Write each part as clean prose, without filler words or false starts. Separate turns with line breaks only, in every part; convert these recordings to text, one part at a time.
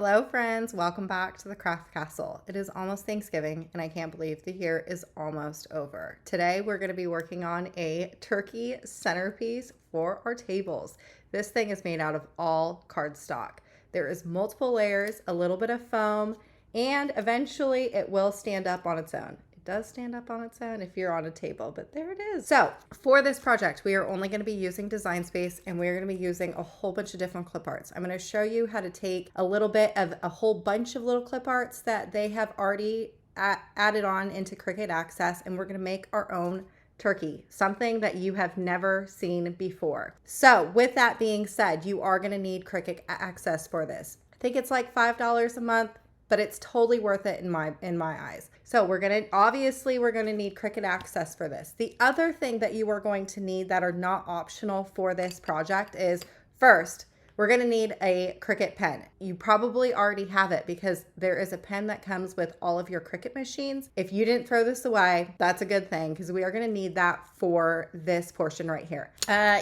Hello friends, welcome back to the Craft Castle. It is almost Thanksgiving and I can't believe the year is almost over. Today we're going to be working on a turkey centerpiece for our tables. This thing is made out of all cardstock. There is multiple layers, a little bit of foam, and eventually it will stand up on its own. Does stand up on its own if you're on a table, but there it is. So for this project, we are only going to be using Design Space and we're going to be using a whole bunch of different clip arts. I'm going to show you how to take a little bit of a whole bunch of little clip arts that they have already added on into Cricut Access, and we're going to make our own turkey, something that you have never seen before. So with that being said, you are going to need Cricut Access for this. I think it's like $5 a month, but it's totally worth it in my eyes. So we're gonna need Cricut Access for this. The other thing that you are going to need that are not optional for this project is, first, we're gonna need a Cricut pen. You probably already have it because there is a pen that comes with all of your Cricut machines. If you didn't throw this away, that's a good thing because we are gonna need that for this portion right here.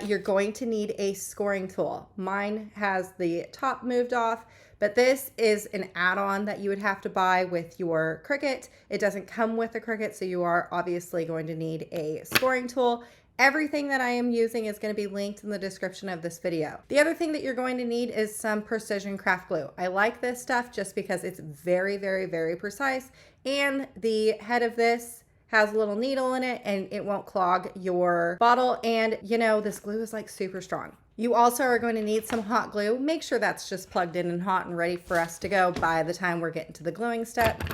You're going to need a scoring tool. Mine has the top moved off, but this is an add-on that you would have to buy with your Cricut. It doesn't come with a Cricut, so you are obviously going to need a scoring tool. Everything that I am using is going to be linked in the description of this video. The other thing that you're going to need is some precision craft glue. I like this stuff just because it's very, very, very precise, and the head of this has a little needle in it and it won't clog your bottle, and you know, this glue is like super strong. You also are going to need some hot glue. Make sure that's just plugged in and hot and ready for us to go by the time we're getting to the gluing step.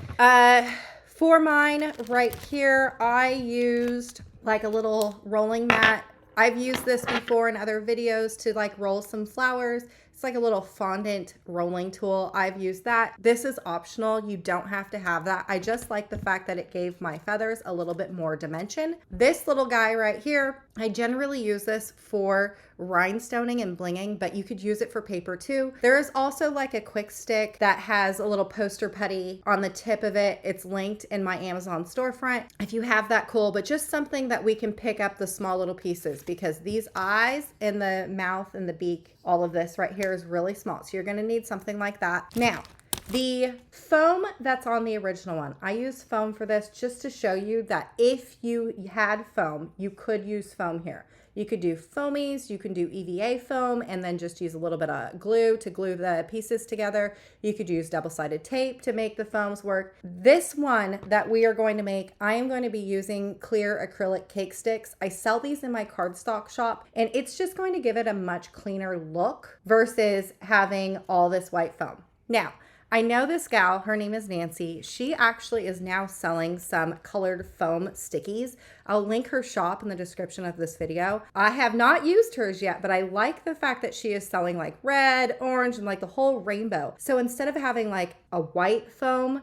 For mine right here, I used like a little rolling mat. I've used this before in other videos to like roll some flowers. It's like a little fondant rolling tool. I've used that. This is optional. You don't have to have that. I just like the fact that it gave my feathers a little bit more dimension. This little guy right here, I generally use this for rhinestoning and blinging, but you could use it for paper too. There is also like a quick stick that has a little poster putty on the tip of it. It's linked in my Amazon storefront. If you have that, cool, but just something that we can pick up the small little pieces, because these eyes and the mouth and the beak, all of this right here is really small. So you're gonna need something like that. Now, the foam that's on the original one, I use foam for this just to show you that if you had foam, you could use foam here. You could do foamies, you can do EVA foam, and then just use a little bit of glue to glue the pieces together. You could use double-sided tape to make the foams work. This one that we are going to make, I am going to be using clear acrylic cake sticks. I sell these in my cardstock shop, and it's just going to give it a much cleaner look versus having all this white foam. Now, I know this gal, her name is Nancy. She actually is now selling some colored foam stickies. I'll link her shop in the description of this video. I have not used hers yet, but I like the fact that she is selling like red, orange, and like the whole rainbow. So instead of having like a white foam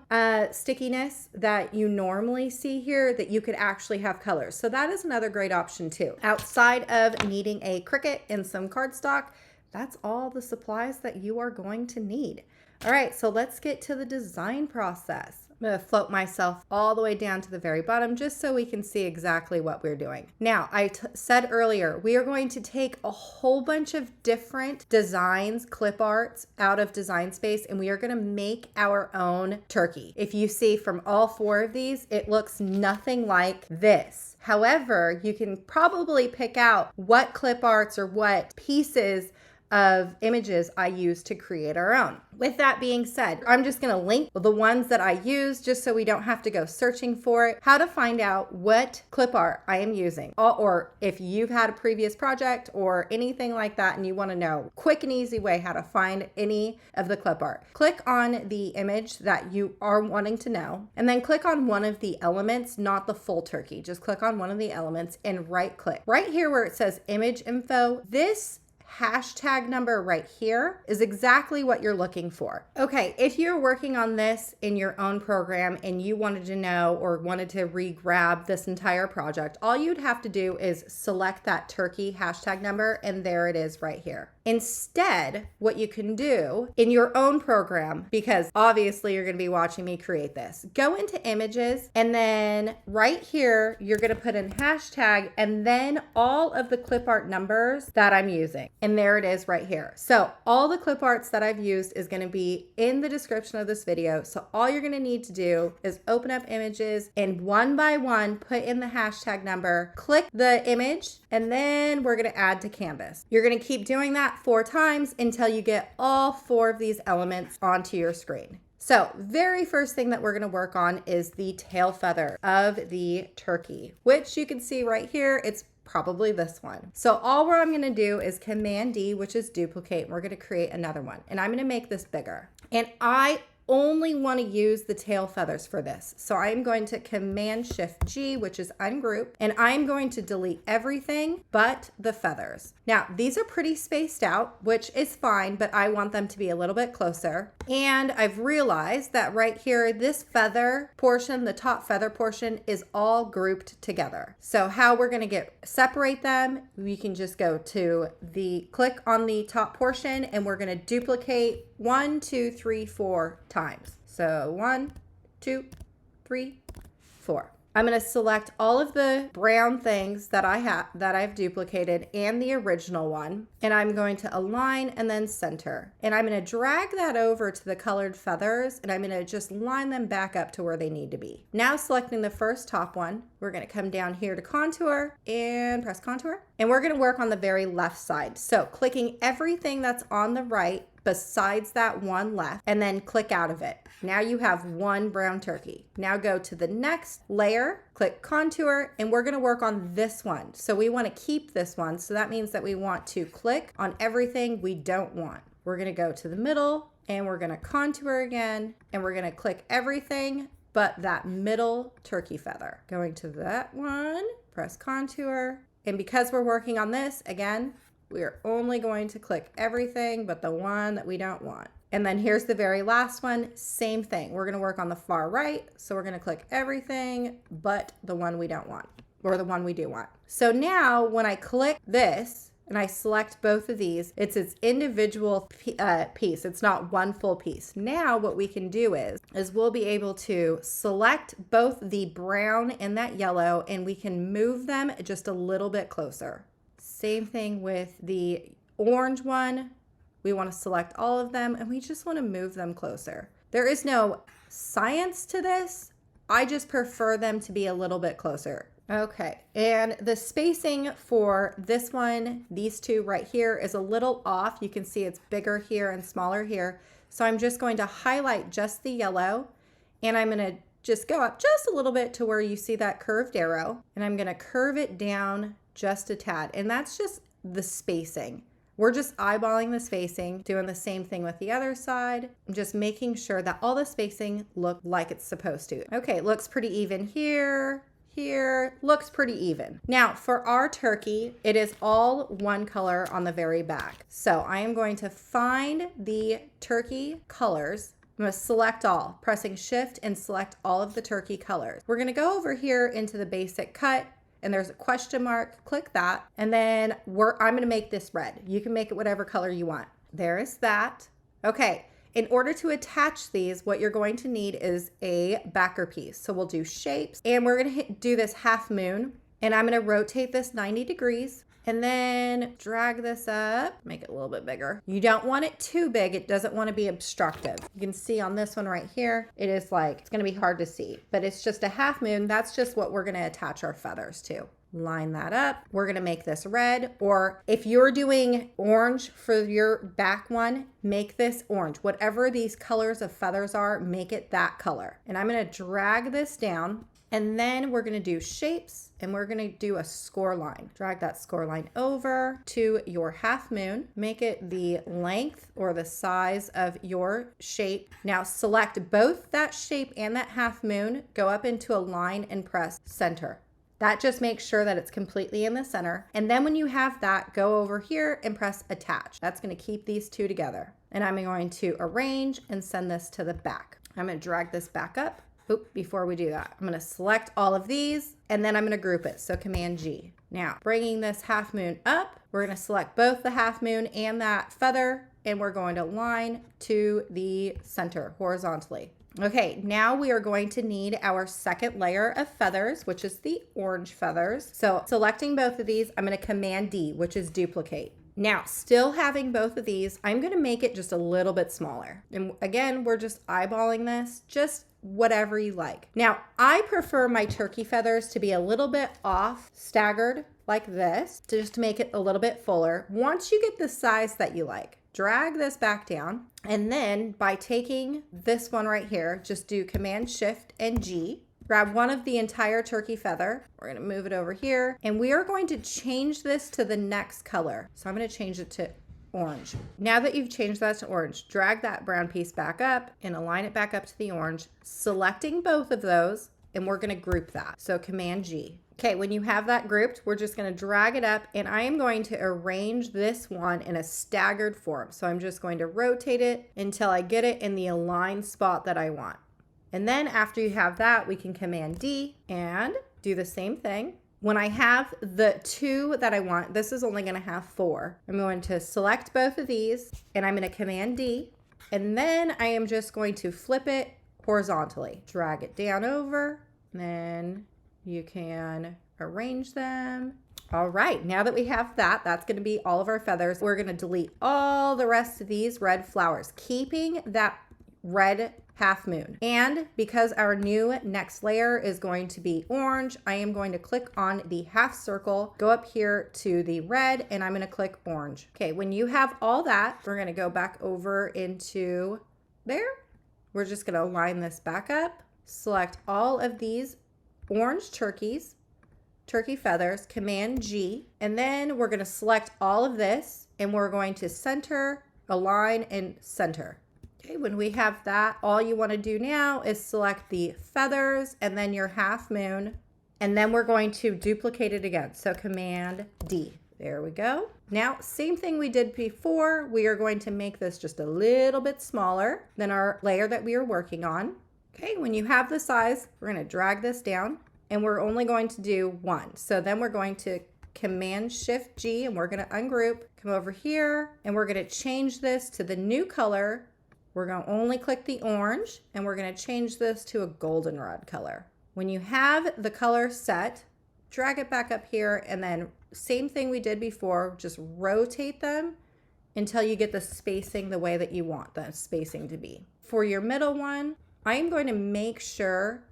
stickiness that you normally see here, that you could actually have colors. So that is another great option too. Outside of needing a Cricut and some cardstock, that's all the supplies that you are going to need. All right, so let's get to the design process. I'm gonna float myself all the way down to the very bottom just so we can see exactly what we're doing. Now, I said earlier, we are going to take a whole bunch of different designs, clip arts out of Design Space, and we are gonna make our own turkey. If you see from all four of these, it looks nothing like this. However, you can probably pick out what clip arts or what pieces of images I use to create our own. With that being said, I'm just gonna link the ones that I use just so we don't have to go searching for it, how to find out what clip art I am using. Or if you've had a previous project or anything like that and you wanna know quick and easy way how to find any of the clip art. Click on the image that you are wanting to know, and then click on one of the elements, not the full turkey. Just click on one of the elements and right click. Right here where it says image info, this hashtag number right here is exactly what you're looking for. Okay, if you're working on this in your own program and you wanted to know or wanted to re-grab this entire project, all you'd have to do is select that turkey hashtag number, and there it is right here. Instead, what you can do in your own program, because obviously you're going to be watching me create this, go into images, and then right here, you're going to put in hashtag and then all of the clip art numbers that I'm using. And there it is right here. So all the clip arts that I've used is going to be in the description of this video. So all you're going to need to do is open up images and one by one, put in the hashtag number, click the image, and then we're going to add to canvas. You're going to keep doing that 4 times until you get all 4 of these elements onto your screen. So very first thing that we're going to work on is the tail feather of the turkey, which you can see right here. It's probably this one. So all what I'm going to do is Command D, which is duplicate. And we're going to create another one, and I'm going to make this bigger. And I only want to use the tail feathers for this. So I'm going to Command Shift G, which is ungroup, and I'm going to delete everything but the feathers. Now, these are pretty spaced out, which is fine, but I want them to be a little bit closer. And I've realized that right here, this feather portion, the top feather portion, is all grouped together. So how we're going to separate them, we can just go to click on the top portion, and we're going to duplicate 1, 2, 3, 4 times. So 1, 2, 3, 4. I'm going to select all of the brown things that I've duplicated and the original one, and I'm going to align and then center. And I'm going to drag that over to the colored feathers, and I'm going to just line them back up to where they need to be. Now selecting the first top one, we're going to come down here to contour and press contour, and we're going to work on the very left side. So clicking everything that's on the right besides that one left, and then click out of it. Now you have one brown turkey. Now go to the next layer, click contour, and we're going to work on this one. So we want to keep this one. So that means that we want to click on everything we don't want. We're going to go to the middle, and we're going to contour again, and we're going to click everything but that middle turkey feather. Going to that one, press contour. And because we're working on this, again, we're only going to click everything but the one that we don't want. And then here's the very last one, same thing. We're gonna work on the far right. So we're gonna click everything but the one we don't want, or the one we do want. So now when I click this and I select both of these, it's its individual piece. It's not one full piece. Now what we can do is we'll be able to select both the brown and that yellow, and we can move them just a little bit closer. Same thing with the orange one. We want to select all of them, and we just want to move them closer. There is no science to this. I just prefer them to be a little bit closer. Okay, and the spacing for this one, these two right here, is a little off. You can see it's bigger here and smaller here. So I'm just going to highlight just the yellow, and I'm going to just go up just a little bit to where you see that curved arrow, and I'm going to curve it down just a tad. And that's just the spacing. We're just eyeballing the spacing, doing the same thing with the other side, just making sure that all the spacing look like it's supposed to. Okay, it looks pretty even here, looks pretty even. Now for our turkey, it is all one color on the very back. So I am going to find the turkey colors. I'm going to select all, pressing Shift and select all of the turkey colors. We're going to go over here into the basic cut, and there's a question mark, click that, and then I'm going to make this red. You can make it whatever color you want. There is that. Okay, in order to attach these, what you're going to need is a backer piece. So we'll do shapes, and we're going to do this half moon, and I'm going to rotate this 90 degrees. And then drag this up, make it a little bit bigger. You don't want it too big. It doesn't want to be obstructive. You can see on this one right here, it is like, it's going to be hard to see, but it's just a half moon. That's just what we're going to attach our feathers to. Line that up. We're going to make this red, or if you're doing orange for your back one, make this orange. Whatever these colors of feathers are, make it that color. And I'm going to drag this down. And then we're going to do shapes, and we're going to do a score line. Drag that score line over to your half moon. Make it the length or the size of your shape. Now select both that shape and that half moon, go up into a line and press center. That just makes sure that it's completely in the center. And then when you have that, go over here and press attach. That's going to keep these two together. And I'm going to arrange and send this to the back. I'm going to drag this back up. Before we do that, I'm going to select all of these, and then I'm going to group it. So Command G. Now, bringing this half moon up, We're going to select both the half moon and that feather, and we're going to line to the center horizontally. Okay, now we are going to need our second layer of feathers, which is the orange feathers. So selecting both of these, I'm going to Command D, which is duplicate. Now, still having both of these, I'm going to make it just a little bit smaller. And again, we're just eyeballing this, just whatever you like. Now, I prefer my turkey feathers to be a little bit off, staggered like this, to just make it a little bit fuller. Once you get the size that you like, drag this back down. And then by taking this one right here, just do Command Shift and G. Grab one of the entire turkey feather. We're going to move it over here. And we are going to change this to the next color. So I'm going to change it to orange. Now that you've changed that to orange, drag that brown piece back up and align it back up to the orange, selecting both of those, and we're going to group that. So Command G. Okay, when you have that grouped, we're just going to drag it up, and I am going to arrange this one in a staggered form. So I'm just going to rotate it until I get it in the aligned spot that I want. And then after you have that, we can Command D and do the same thing. When I have the two that I want, this is only going to have 4. I'm going to select both of these, and I'm going to Command D, and then I am just going to flip it horizontally. Drag it down over, and then you can arrange them. All right, now that we have that, that's going to be all of our feathers. We're going to delete all the rest of these red flowers, keeping that red half moon. And because our new next layer is going to be orange, I am going to click on the half circle, go up here to the red, and I'm going to click orange. Okay, when you have all that, we're going to go back over into there. We're just going to line this back up, select all of these orange turkey feathers, Command G, and then we're going to select all of this, and we're going to center, align, and center. Okay, when we have that, all you want to do now is select the feathers and then your half moon, and then we're going to duplicate it again. So Command D. There we go. Now, same thing we did before. We are going to make this just a little bit smaller than our layer that we are working on. Okay, when you have the size, we're going to drag this down, and we're only going to do 1. So then we're going to Command Shift G, and we're going to ungroup, come over here, and we're going to change this to the new color. We're going to only click the orange, and we're going to change this to a goldenrod color. When you have the color set, drag it back up here, and then same thing we did before, just rotate them until you get the spacing the way that you want the spacing to be. For your middle one, I am going to make sure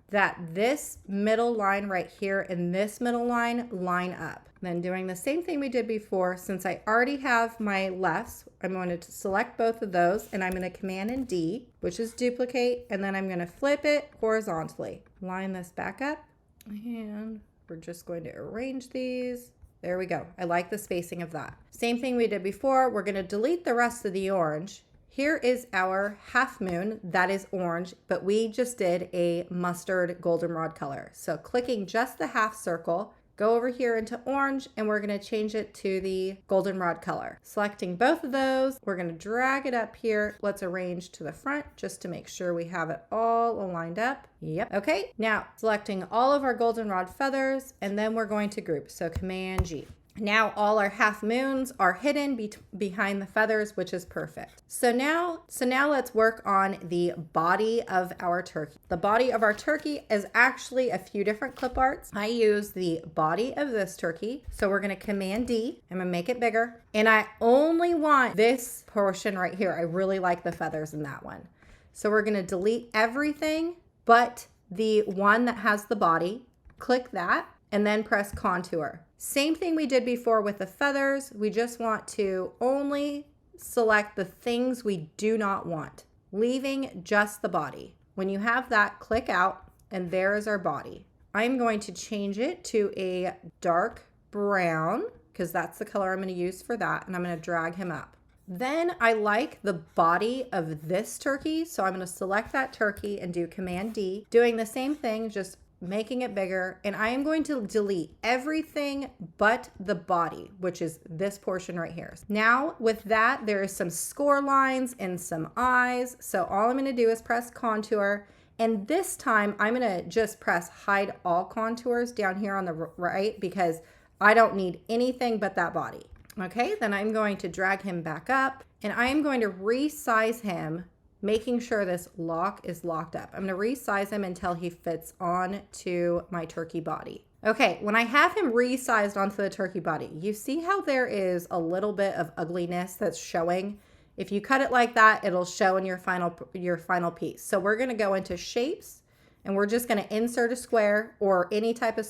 that this middle line right here and this middle line line up. Then doing the same thing we did before, since I already have my lefts, I'm going to select both of those, and I'm going to Command and D, which is duplicate, and then I'm going to flip it horizontally. Line this back up, and we're just going to arrange these. There we go. I like the spacing of that. Same thing we did before. We're going to delete the rest of the orange. Here is our half moon that is orange, but we just did a mustard goldenrod color. So clicking just the half circle, go over here into orange, and we're going to change it to the goldenrod color. Selecting both of those, we're going to drag it up here. Let's arrange to the front just to make sure we have it all aligned up. Yep. Okay, now selecting all of our goldenrod feathers, and then we're going to group. So Command G. Now all our half moons are hidden behind the feathers, which is perfect. So now let's work on the body of our turkey. The body of our turkey is actually a few different clip arts. I use the body of this turkey. So we're going to Command D. I'm going to make it bigger. And I only want this portion right here. I really like the feathers in that one. So we're going to delete everything but the one that has the body. Click that and then press contour. Same thing we did before with the feathers. We just want to only select the things we do not want, leaving just the body. When you have that, click out, and there is our body. I'm going to change it to a dark brown because that's the color I'm going to use for that, and I'm going to drag him up. Then I like the body of this turkey, so I'm going to select that turkey and do Command D. Doing the same thing, just making it bigger, and I am going to delete everything but the body, which is this portion right here. Now with that, there is some score lines and some eyes, so all I'm going to do is press contour, and this time I'm going to just press hide all contours down here on the right because I don't need anything but that body. Okay, then I'm going to drag him back up and I'm going to resize him, making sure this lock is locked up. I'm going to resize him until he fits onto my turkey body. Okay, when I have him resized onto the turkey body, you see how there is a little bit of ugliness that's showing? If you cut it like that, it'll show in your final piece. So we're going to go into shapes and we're just going to insert a square or any type of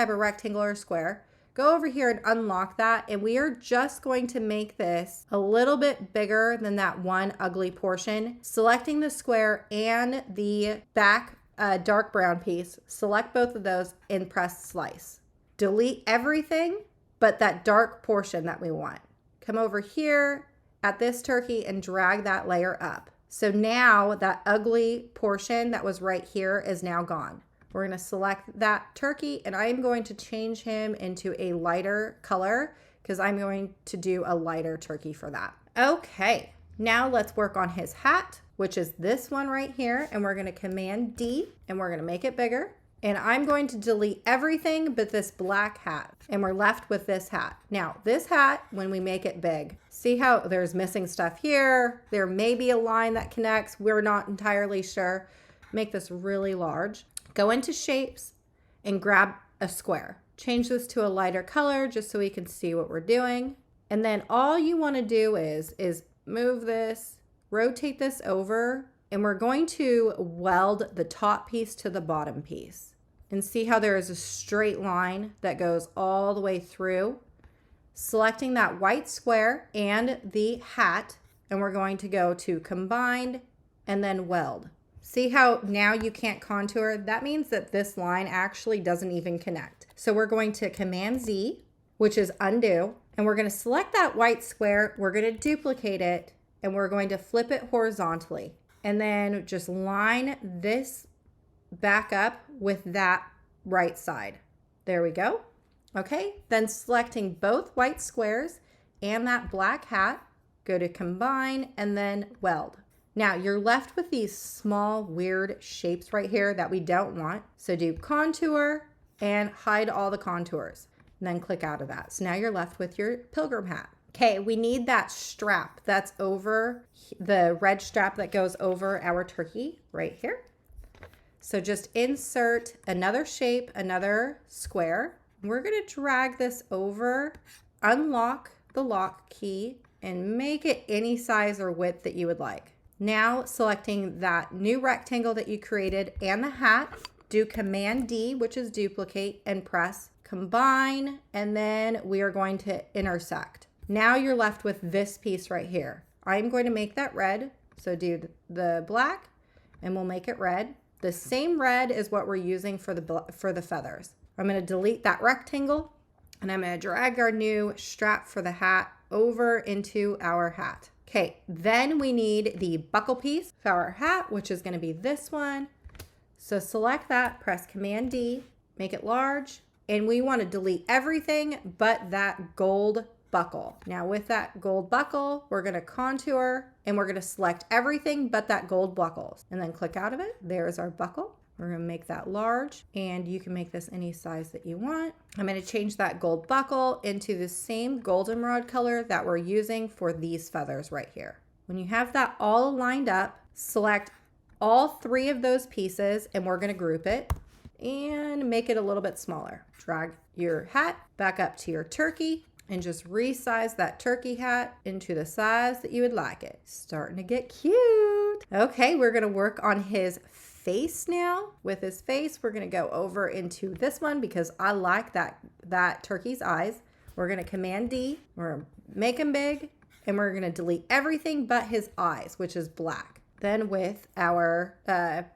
rectangle or square. Go over here and unlock that, and we are just going to make this a little bit bigger than that one ugly portion. Selecting the square and the back dark brown piece, select both of those and press slice. Delete everything but that dark portion that we want. Come over here at this turkey and drag that layer up. So now that ugly portion that was right here is now gone. We're going to select that turkey and I'm going to change him into a lighter color because I'm going to do a lighter turkey for that. Okay, now let's work on his hat, which is this one right here. And we're going to Command D and we're going to make it bigger. And I'm going to delete everything but this black hat. And we're left with this hat. Now, this hat, when we make it big, see how there's missing stuff here? There may be a line that connects. We're not entirely sure. Make this really large. Go into shapes and grab a square. Change this to a lighter color just so we can see what we're doing. And then all you want to do is move this, rotate this over, and we're going to weld the top piece to the bottom piece. And see how there is a straight line that goes all the way through. Selecting that white square and the hat, and we're going to go to Combine and then Weld. See how now you can't contour? That means that this line actually doesn't even connect. So we're going to Command Z, which is undo, and we're going to select that white square. We're going to duplicate it, and we're going to flip it horizontally. And then just line this back up with that right side. There we go. Okay, then selecting both white squares and that black hat, go to Combine and then Weld. Now you're left with these small weird shapes right here that we don't want. So do Contour and hide all the contours and then click out of that. So now you're left with your pilgrim hat. Okay, we need that strap that's over the red strap that goes over our turkey right here. So just insert another shape, another square. We're going to drag this over, unlock the lock key, and make it any size or width that you would like. Now selecting that new rectangle that you created and the hat, do Command D, which is duplicate, and press Combine, and then we are going to intersect. Now you're left with this piece right here. I'm going to make that red, so do the black, and we'll make it red. The same red is what we're using for the feathers. I'm going to delete that rectangle, and I'm going to drag our new strap for the hat over into our hat. Okay, then we need the buckle piece for our hat, which is going to be this one. So select that, press Command D, make it large, and we want to delete everything but that gold buckle. Now with that gold buckle, we're going to contour and we're going to select everything but that gold buckle and then click out of it. There's our buckle. We're going to make that large, and you can make this any size that you want. I'm going to change that gold buckle into the same goldenrod color that we're using for these feathers right here. When you have that all lined up, select all three of those pieces and we're going to group it and make it a little bit smaller. Drag your hat back up to your turkey and just resize that turkey hat into the size that you would like it. Starting to get cute. Okay, we're going to work on his face now. With his face, we're going to go over into this one because I like that turkey's eyes. We're going to Command D, we're going to make him big, and we're going to delete everything but his eyes, which is black. Then with our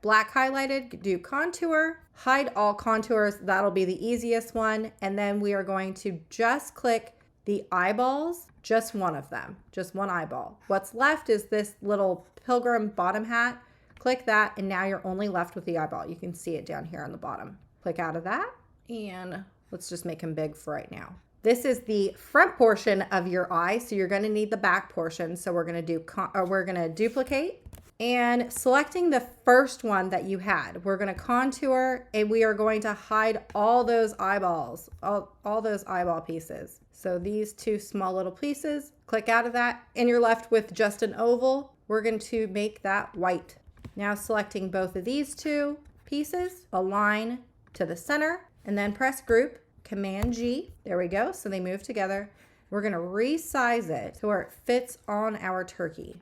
black highlighted, do contour, hide all contours. That'll be the easiest one. And then we are going to just click the eyeballs, just one of them, just one eyeball. What's left is this little pilgrim bottom hat. Click that, and now you're only left with the eyeball. You can see it down here on the bottom. Click out of that, and let's just make him big for right now. This is the front portion of your eye, so you're going to need the back portion. So we're going to duplicate, And selecting the first one that you had, we're going to contour and we are going to hide all those eyeballs, all those eyeball pieces. So these two small little pieces, click out of that and you're left with just an oval. We're going to make that white. Now selecting both of these two pieces, align to the center and then press group, Command G. There we go. So they move together. We're going to resize it to where it fits on our turkey.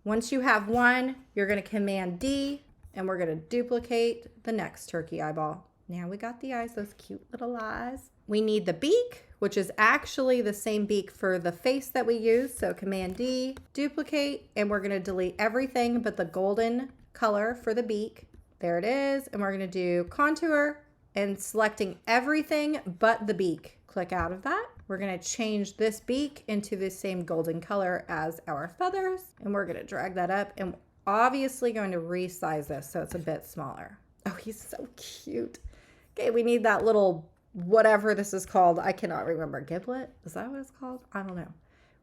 Once you have one, you're going to Command D and we're going to duplicate the next turkey eyeball. Now we got the eyes, those cute little eyes. We need the beak, which is actually the same beak for the face that we use. So Command D, duplicate, and we're going to delete everything but the golden color for the beak. There it is. And we're going to do contour and selecting everything but the beak. Click out of that. We're going to change this beak into the same golden color as our feathers. And we're going to drag that up and obviously going to resize this so it's a bit smaller. Oh, he's so cute. Okay, we need that little whatever this is called. I cannot remember. Giblet? Is that what it's called? I don't know.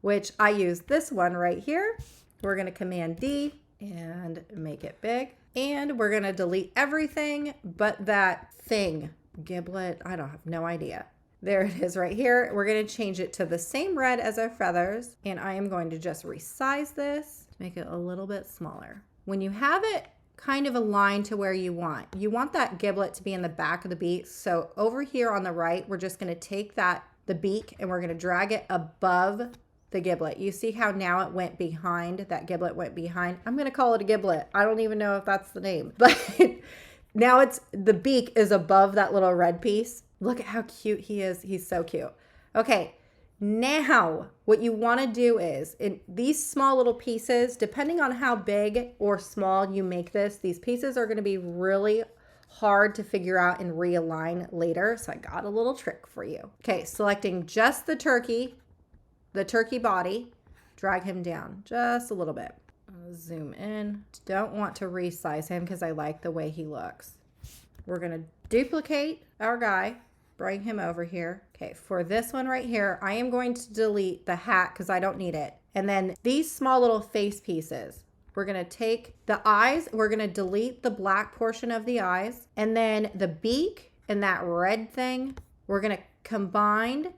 Which I use this one right here. We're going to Command D and make it big. And we're going to delete everything but that thing. Giblet? I don't have no idea. There it is right here. We're going to change it to the same red as our feathers. And I am going to just resize this to make it a little bit smaller. When you have it kind of aligned to where you want that giblet to be in the back of the beak. So over here on the right, we're just going to take the beak and we're going to drag it above the giblet. You see how now it went behind, that giblet went behind. I'm going to call it a giblet. I don't even know if that's the name, but now the beak is above that little red piece. Look at how cute he is. He's so cute. Okay, now what you want to do is in these small little pieces, depending on how big or small you make this, these pieces are going to be really hard to figure out and realign later. So I got a little trick for you. Okay, selecting just the turkey body, drag him down just a little bit. Zoom in. Don't want to resize him because I like the way he looks. We're going to duplicate our guy. Bring him over here. Okay, for this one right here, I am going to delete the hat because I don't need it. And then these small little face pieces, we're going to take the eyes, we're going to delete the black portion of the eyes, and then the beak and that red thing, we're going to combine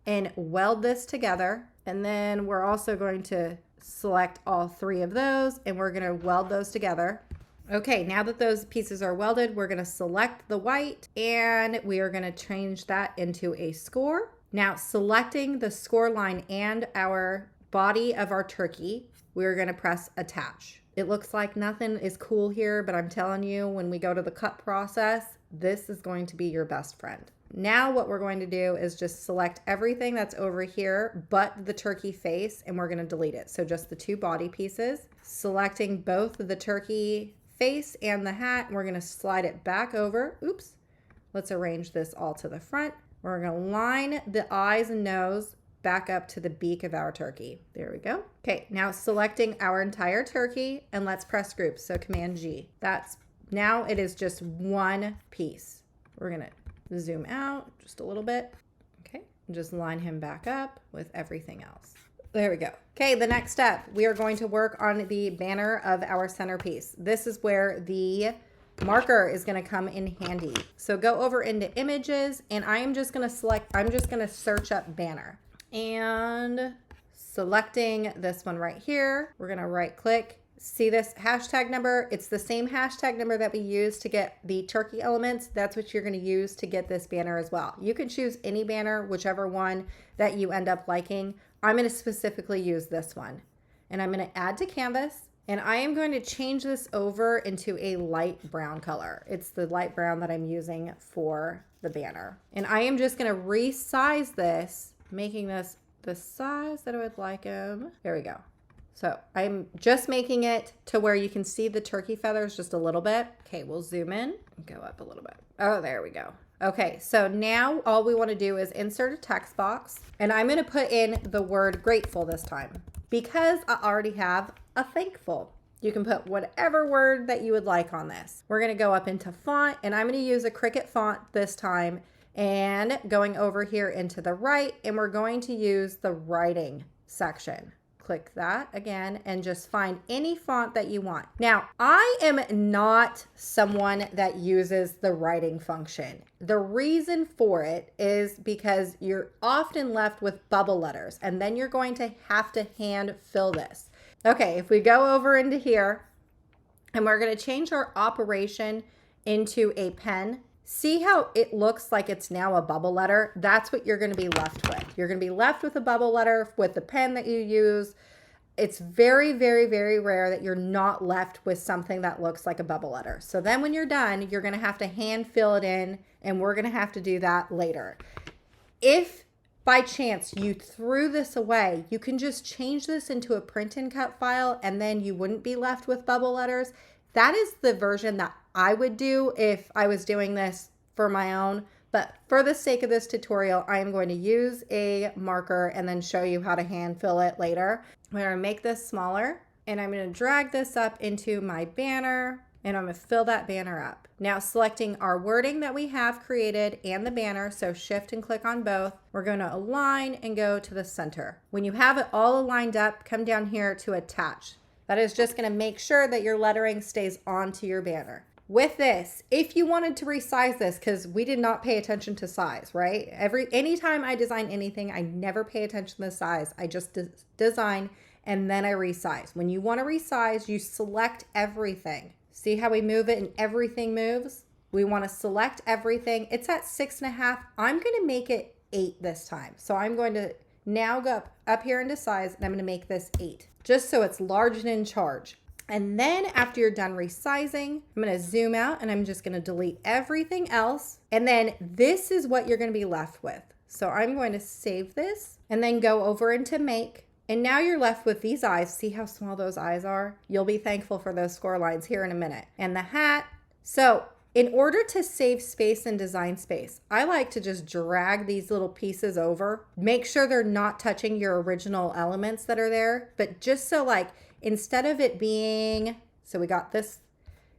and weld this together. And then we're also going to select all three of those and we're going to weld those together. Okay, now that those pieces are welded, we're going to select the white and we are going to change that into a score. Now selecting the score line and our body of our turkey, we're going to press attach. It looks like nothing is cool here, but I'm telling you, when we go to the cut process, this is going to be your best friend. Now what we're going to do is just select everything that's over here but the turkey face and we're going to delete it. So just the two body pieces, selecting both the turkey face and the hat, we're going to slide it back over. Oops. Let's arrange this all to the front. We're going to line the eyes and nose back up to the beak of our turkey. There we go. Okay, now selecting our entire turkey and let's press group. So Command G. Now it is just one piece. We're going to zoom out just a little bit. Okay, and just line him back up with everything else. There we go. Okay, the next step, we are going to work on the banner of our centerpiece. This is where the marker is going to come in handy. So go over into images and I'm just going to search up banner and selecting this one right here. We're going to right click. See this hashtag number? It's the same hashtag number that we use to get the turkey elements. That's what you're going to use to get this banner as well. You can choose any banner, whichever one that you end up liking. I'm going to specifically use this one. And I'm going to add to canvas. And I am going to change this over into a light brown color. It's the light brown that I'm using for the banner. And I am just going to resize this, making this the size that I would like them. There we go. So I'm just making it to where you can see the turkey feathers just a little bit. Okay, we'll zoom in and go up a little bit. Oh, there we go. Okay, so now all we want to do is insert a text box. And I'm going to put in the word grateful this time because I already have a thankful. You can put whatever word that you would like on this. We're going to go up into font and I'm going to use a Cricut font this time and going over here into the right and we're going to use the writing section. Click that again and just find any font that you want. Now, I am not someone that uses the writing function. The reason for it is because you're often left with bubble letters, and then you're going to have to hand fill this. Okay, if we go over into here and we're going to change our operation into a pen, see how it looks like it's now a bubble letter? That's what you're going to be left with. You're going to be left with a bubble letter with the pen that you use. It's very, very, very rare that you're not left with something that looks like a bubble letter. So then when you're done, you're going to have to hand fill it in, and we're going to have to do that later. If by chance you threw this away, you can just change this into a print and cut file, and then you wouldn't be left with bubble letters. That is the version that I would do if I was doing this for my own. But for the sake of this tutorial, I am going to use a marker and then show you how to hand fill it later. I'm going to make this smaller, and I'm going to drag this up into my banner, and I'm going to fill that banner up. Now selecting our wording that we have created and the banner, so shift and click on both, we're going to align and go to the center. When you have it all aligned up, come down here to attach. That is just going to make sure that your lettering stays onto your banner. With this, if you wanted to resize this, because we did not pay attention to size, right? Anytime I design anything, I never pay attention to the size. I just design and then I resize. When you want to resize, you select everything. See how we move it and everything moves? We want to select everything. It's at 6.5. I'm going to make it 8 this time. So I'm going to now go up here into size, and I'm going to make this 8, just so it's large and in charge. And then after you're done resizing, I'm going to zoom out, and I'm just going to delete everything else. And then this is what you're going to be left with. So I'm going to save this and then go over into make. And now you're left with these eyes. See how small those eyes are? You'll be thankful for those score lines here in a minute. And the hat. So in order to save space and design space, I like to just drag these little pieces over. Make sure they're not touching your original elements that are there. But just so like, instead of it being, so we got this,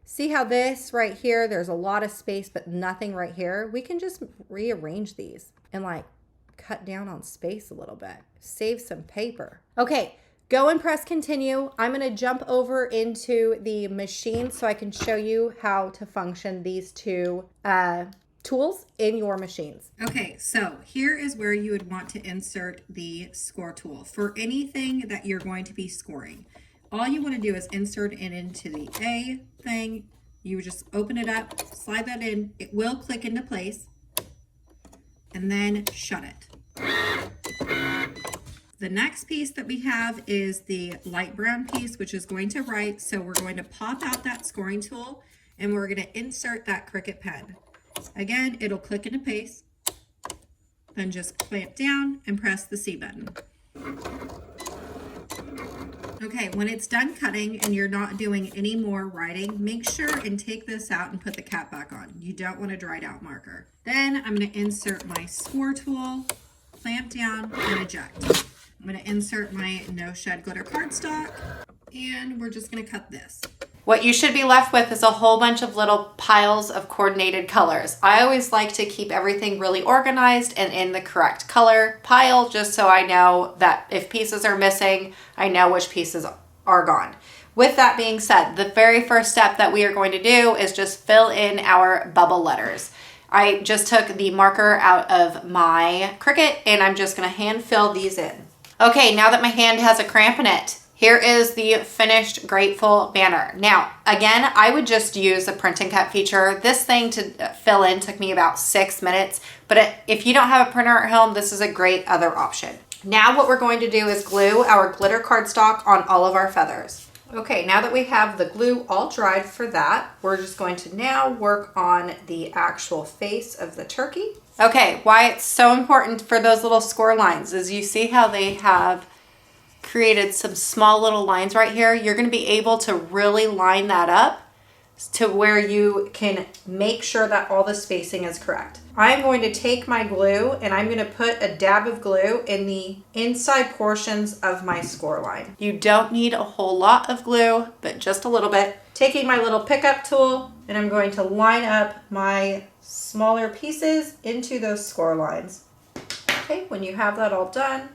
see how this right here, there's a lot of space, but nothing right here. We can just rearrange these and like cut down on space a little bit, save some paper. Okay, go and press continue. I'm gonna jump over into the machine so I can show you how to function these two tools in your machines. Okay, so here is where you would want to insert the score tool for anything that you're going to be scoring. All you want to do is insert it into the A thing. You would just open it up, slide that in. It will click into place, and then shut it. The next piece that we have is the light brown piece, which is going to write. So we're going to pop out that scoring tool, and we're going to insert that Cricut pen. Again, it'll click into place. Then just clamp down and press the C button. Okay, when it's done cutting and you're not doing any more writing, make sure and take this out and put the cap back on. You don't want a dried out marker. Then I'm going to insert my score tool, clamp down, and eject. I'm going to insert my no shed glitter cardstock, and we're just going to cut this. What you should be left with is a whole bunch of little piles of coordinated colors. I always like to keep everything really organized and in the correct color pile, just so I know that if pieces are missing, I know which pieces are gone. With that being said, the very first step that we are going to do is just fill in our bubble letters. I just took the marker out of my Cricut, and I'm just going to hand fill these in. Okay, now that my hand has a cramp in it, here is the finished Grateful banner. Now, again, I would just use the print and cut feature. This thing to fill in took me about 6 minutes, but if you don't have a printer at home, this is a great other option. Now what we're going to do is glue our glitter cardstock on all of our feathers. Okay, now that we have the glue all dried for that, we're just going to now work on the actual face of the turkey. Okay, why it's so important for those little score lines is you see how they have created some small little lines right here. You're going to be able to really line that up to where you can make sure that all the spacing is correct. I'm going to take my glue and I'm going to put a dab of glue in the inside portions of my score line. You don't need a whole lot of glue, but just a little bit. Taking my little pickup tool, and I'm going to line up my smaller pieces into those score lines. Okay, when you have that all done,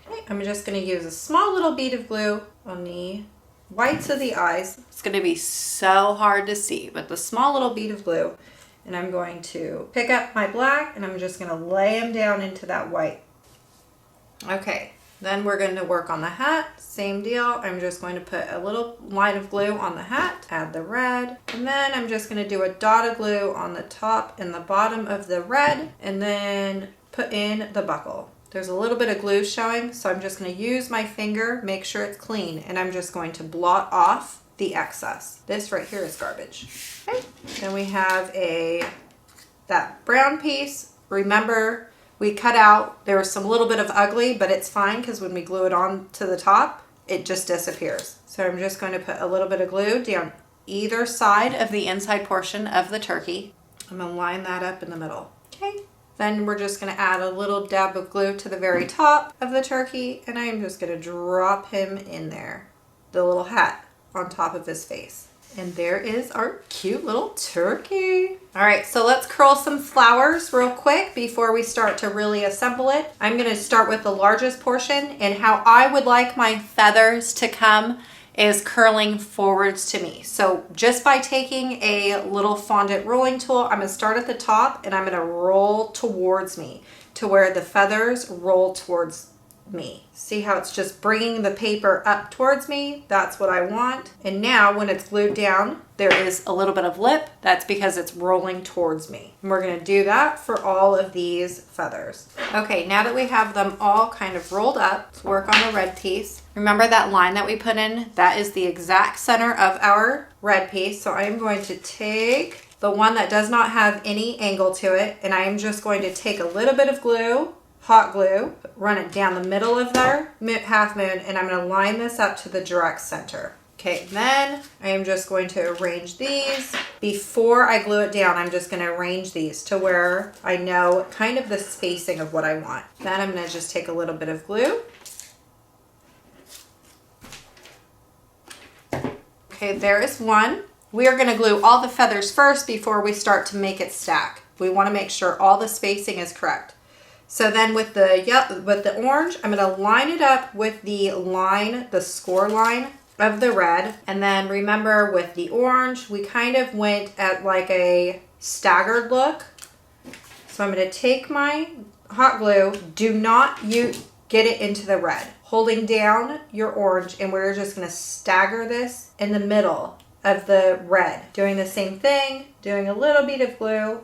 Okay, I'm just going to use a small little bead of glue on the whites of the eyes. It's going to be so hard to see, but the small little bead of glue, and I'm going to pick up my black and I'm just going to lay them down into that white. Okay, then we're going to work on the hat. Same deal. I'm just going to put a little line of glue on the hat, add the red, and then I'm just going to do a dot of glue on the top and the bottom of the red, and then put in the buckle. There's a little bit of glue showing, so I'm just going to use my finger, make sure it's clean, and I'm just going to blot off the excess. This right here is garbage. Okay. Then we have that brown piece. Remember, we cut out, there was some little bit of ugly, but it's fine because when we glue it on to the top, it just disappears. So I'm just going to put a little bit of glue down either side of the inside portion of the turkey. I'm going to line that up in the middle. Okay. Then we're just going to add a little dab of glue to the very top of the turkey, and I am just going to drop him in there, the little hat on top of his face. And there is our cute little turkey. All right, so let's curl some flowers real quick before we start to really assemble it. I'm going to start with the largest portion, and how I would like my feathers to come is curling forwards to me. So just by taking a little fondant rolling tool, I'm going to start at the top and I'm going to roll towards me to where the feathers roll towards me. See how it's just bringing the paper up towards me? That's what I want. And now when it's glued down, there is a little bit of lip. That's because it's rolling towards me. And we're going to do that for all of these feathers. Okay, now that we have them all kind of rolled up, let's work on the red piece. Remember that line that we put in? That is the exact center of our red piece. So I am going to take the one that does not have any angle to it, and I am just going to take a little bit of glue, hot glue, run it down the middle of their half moon, and I'm going to line this up to the direct center. Okay, then I am just going to arrange these. Before I glue it down, I'm just going to arrange these to where I know kind of the spacing of what I want. Then I'm going to just take a little bit of glue. Okay, there is one. We are going to glue all the feathers first before we start to make it stack. We want to make sure all the spacing is correct. So then with the orange, I'm going to line it up with the line, the score line of the red. And then remember with the orange, we kind of went at like a staggered look. So I'm going to take my hot glue. Do not get it into the red. Holding down your orange, and we're just going to stagger this in the middle of the red. Doing the same thing, doing a little bit of glue.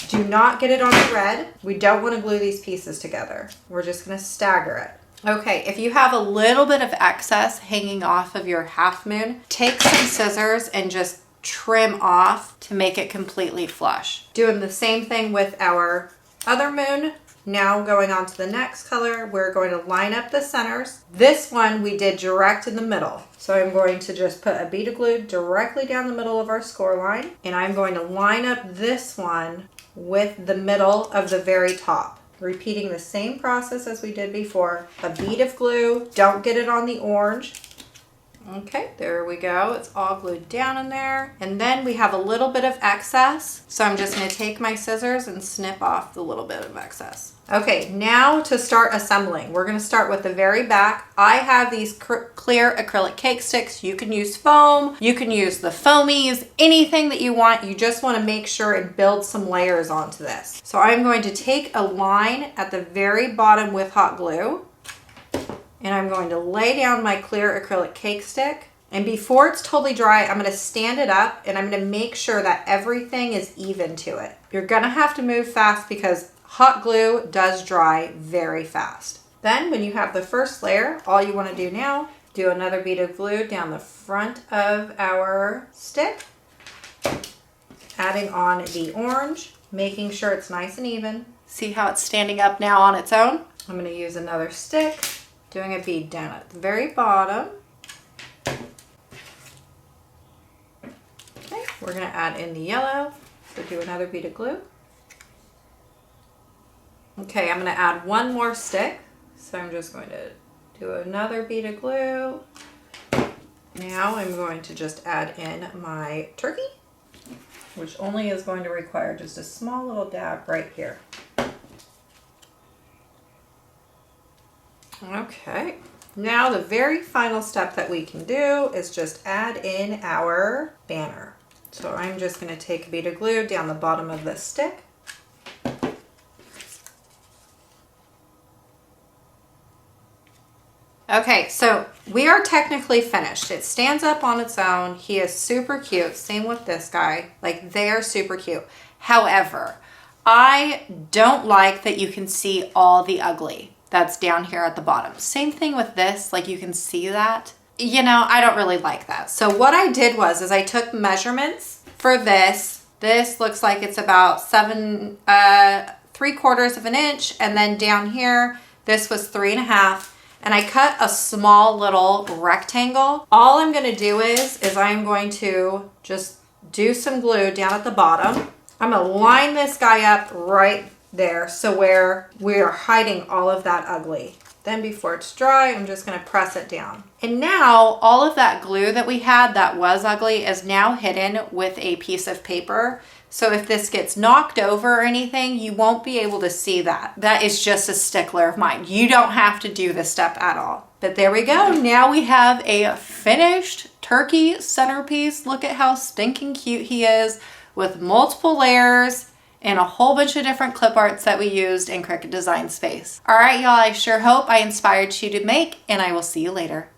Do not get it on the red. We don't want to glue these pieces together. We're just going to stagger it. Okay, if you have a little bit of excess hanging off of your half moon, take some scissors and just trim off to make it completely flush. Doing the same thing with our other moon. Now going on to the next color, we're going to line up the centers. This one we did direct in the middle. So I'm going to just put a bead of glue directly down the middle of our score line, and I'm going to line up this one with the middle of the very top. Repeating the same process as we did before. A bead of glue, don't get it on the orange. Okay, there we go. It's all glued down in there. And then we have a little bit of excess. So I'm just going to take my scissors and snip off the little bit of excess. Okay, now to start assembling. We're going to start with the very back. I have these clear acrylic cake sticks. You can use foam. You can use the foamies, anything that you want. You just want to make sure and build some layers onto this. So I'm going to take a line at the very bottom with hot glue. And I'm going to lay down my clear acrylic cake stick. And before it's totally dry, I'm going to stand it up and I'm going to make sure that everything is even to it. You're going to have to move fast because hot glue does dry very fast. Then when you have the first layer, all you want to do now, do another bead of glue down the front of our stick, adding on the orange, making sure it's nice and even. See how it's standing up now on its own? I'm going to use another stick, doing a bead down at the very bottom. Okay, we're going to add in the yellow, so do another bead of glue. Okay, I'm going to add one more stick, so I'm just going to do another bead of glue. Now I'm going to just add in my turkey, which only is going to require just a small little dab right here. Okay, now the very final step that we can do is just add in our banner. So I'm just going to take a bead of glue down the bottom of this stick. Okay, so we are technically finished. It stands up on its own. He is super cute. Same with this guy. Like, they are super cute. However, I don't like that you can see all the ugly that's down here at the bottom. Same thing with this, like you can see that. You know, I don't really like that. So what I did was I took measurements for this. This looks like it's about 3/4 of an inch. And then down here, this was 3.5. And I cut a small little rectangle. All I'm gonna do is I'm going to just do some glue down at the bottom. I'm gonna line this guy up right there, so where we are hiding all of that ugly. Then before it's dry, I'm just gonna press it down. And now all of that glue that we had that was ugly is now hidden with a piece of paper. So if this gets knocked over or anything, you won't be able to see that. That is just a stickler of mine. You don't have to do this step at all. But there we go. Now we have a finished turkey centerpiece. Look at how stinking cute he is with multiple layers and a whole bunch of different clip arts that we used in Cricut Design Space. All right, y'all, I sure hope I inspired you to make, and I will see you later.